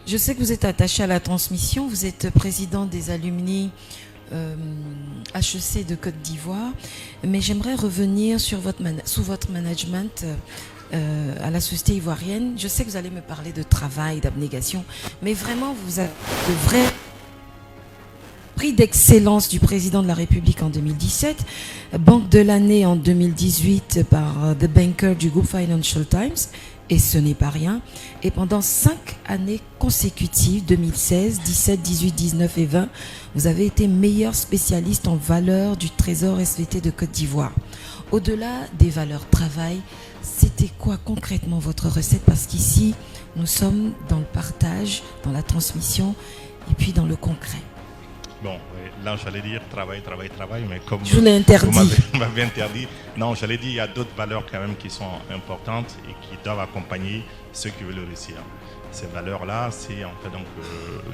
Je sais que vous êtes attaché à la transmission, vous êtes président des alumni HEC de Côte d'Ivoire, mais j'aimerais revenir sur sous votre management à la société ivoirienne. Je sais que vous allez me parler de travail, d'abnégation, mais vraiment vous avez de vrais prix d'excellence du président de la République en 2017, banque de l'année en 2018 par The Banker du groupe Financial Times, et ce n'est pas rien. Et pendant 5 années consécutives, 2016, 17, 18, 19 et 20, vous avez été meilleur spécialiste en valeurs du Trésor SVT de Côte d'Ivoire. Au-delà des valeurs travail, c'était quoi concrètement votre recette? Parce qu'ici, nous sommes dans le partage, dans la transmission et puis dans le concret. Bon, là j'allais dire travail, travail, travail, mais comme je l'ai interdit. Vous m'avez interdit, non, j'allais dire il y a d'autres valeurs quand même qui sont importantes et qui doivent accompagner ceux qui veulent réussir. Ces valeurs-là, c'est en fait donc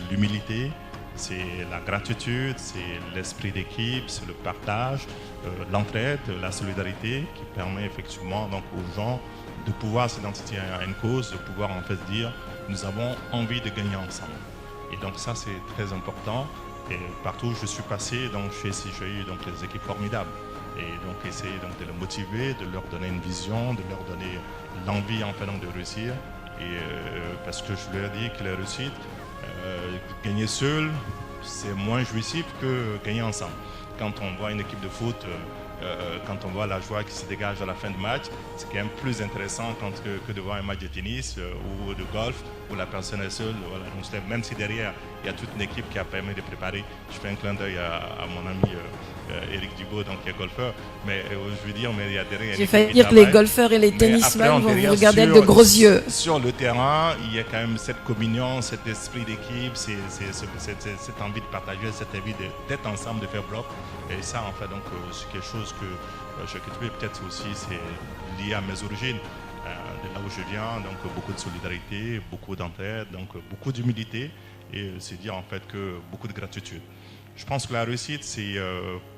l'humilité, c'est la gratitude, c'est l'esprit d'équipe, c'est le partage, l'entraide, la solidarité qui permet effectivement donc aux gens de pouvoir s'identifier à une cause, de pouvoir en fait dire nous avons envie de gagner ensemble. Et donc ça c'est très important. Et partout où je suis passé, donc j'ai eu donc des équipes formidables. Et donc essayer donc de les motiver, de leur donner une vision, de leur donner l'envie en fait donc de réussir. Et parce que je leur dis que la réussite, gagner seul, c'est moins jouissif que gagner ensemble. Quand on voit une équipe de foot, quand on voit la joie qui se dégage à la fin du match, c'est quand même plus intéressant que de voir un match de tennis ou de golf où la personne est seule. Voilà. Donc, même si derrière, il y a toute une équipe qui a permis de préparer. Je fais un clin d'œil à mon ami Éric Dubois, donc, qui est golfeur. Mais je veux dire, mais il y a derrière... J'ai failli dire que les golfeurs et les tennisman vont vous regarder avec de gros yeux. Sur le terrain, il y a quand même cette communion, cet esprit d'équipe, cette envie de partager, cette envie d'être ensemble, de faire bloc. Et ça, en fait, donc, c'est quelque chose que je cultive. Peut-être aussi, c'est lié à mes origines. De là où je viens, donc beaucoup de solidarité, beaucoup d'entraide, donc beaucoup d'humilité. Et c'est dire en fait que beaucoup de gratitude. Je pense que la réussite, c'est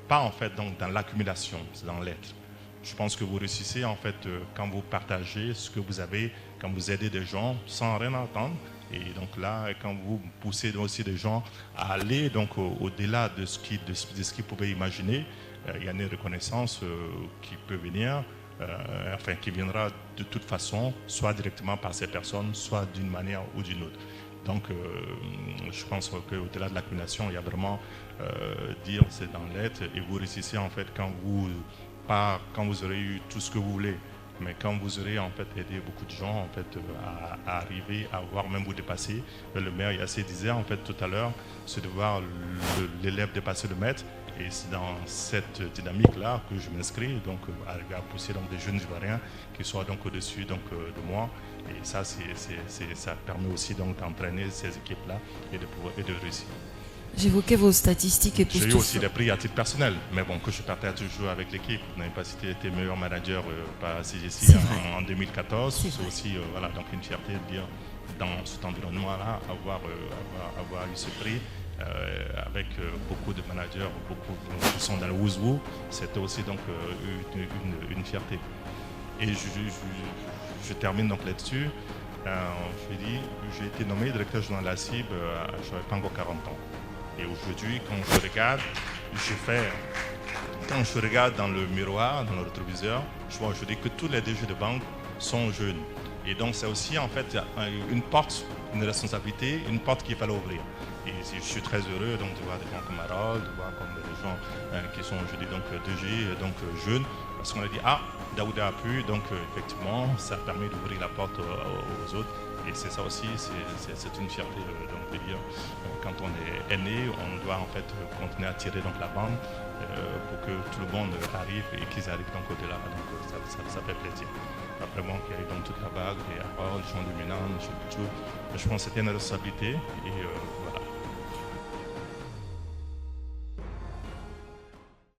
pas en fait donc, dans l'accumulation, c'est dans l'être. Je pense que vous réussissez en fait quand vous partagez ce que vous avez, quand vous aidez des gens sans rien attendre. Et donc là, quand vous poussez aussi des gens à aller donc au-delà de ce qu'ils pouvaient imaginer, il y a une reconnaissance qui peut venir, enfin qui viendra de toute façon, soit directement par ces personnes, soit d'une manière ou d'une autre. Donc je pense qu'au-delà de l'accumulation, il y a vraiment dire c'est dans l'être et vous réussissez en fait quand vous aurez eu tout ce que vous voulez. Mais quand vous aurez en fait aidé beaucoup de gens en fait, à arriver à voir même vous dépasser, le maire Yassé disait en fait tout à l'heure, c'est de voir l'élève dépasser le maître. Et c'est dans cette dynamique-là que je m'inscris, donc arriver à pousser donc, des jeunes Ivoiriens qui soient donc au-dessus donc, de moi. Et ça, ça permet aussi donc d'entraîner ces équipes-là et de réussir. J'évoquais vos statistiques et tout. J'ai eu aussi des prix à titre personnel, mais bon, que je partage toujours avec l'équipe. Vous n'avez pas cité été meilleur manager par CGC en 2014. C'est aussi voilà, donc une fierté de dire dans cet environnement-là, avoir eu ce prix. Avec beaucoup de managers, beaucoup qui sont dans le Wouzou, c'était aussi donc une fierté. Et je termine donc là-dessus. Je dis, j'ai été nommé directeur général de la CIB, je n'avais pas encore 40 ans. Et aujourd'hui, quand je regarde dans le miroir, dans le rétroviseur, je vois aujourd'hui que tous les DG de banque sont jeunes. Et donc c'est aussi en fait une porte, une responsabilité, une porte qu'il fallait ouvrir. Et je suis très heureux donc, de voir des gens comme Harold, de voir comme des gens qui sont aujourd'hui donc DG, donc jeunes, parce qu'on a dit Daouda a pu, donc effectivement ça permet d'ouvrir la porte aux autres. Et c'est ça aussi, c'est une fierté donc, de dire quand on est aîné, on doit en fait continuer à tirer donc la bande pour que tout le monde arrive et qu'ils arrivent donc au-delà. Donc ça fait plaisir. Après moi qui arrive dans toute la bague, et Harold, Jean de Milan, M. Boutou, je pense que c'était une responsabilité et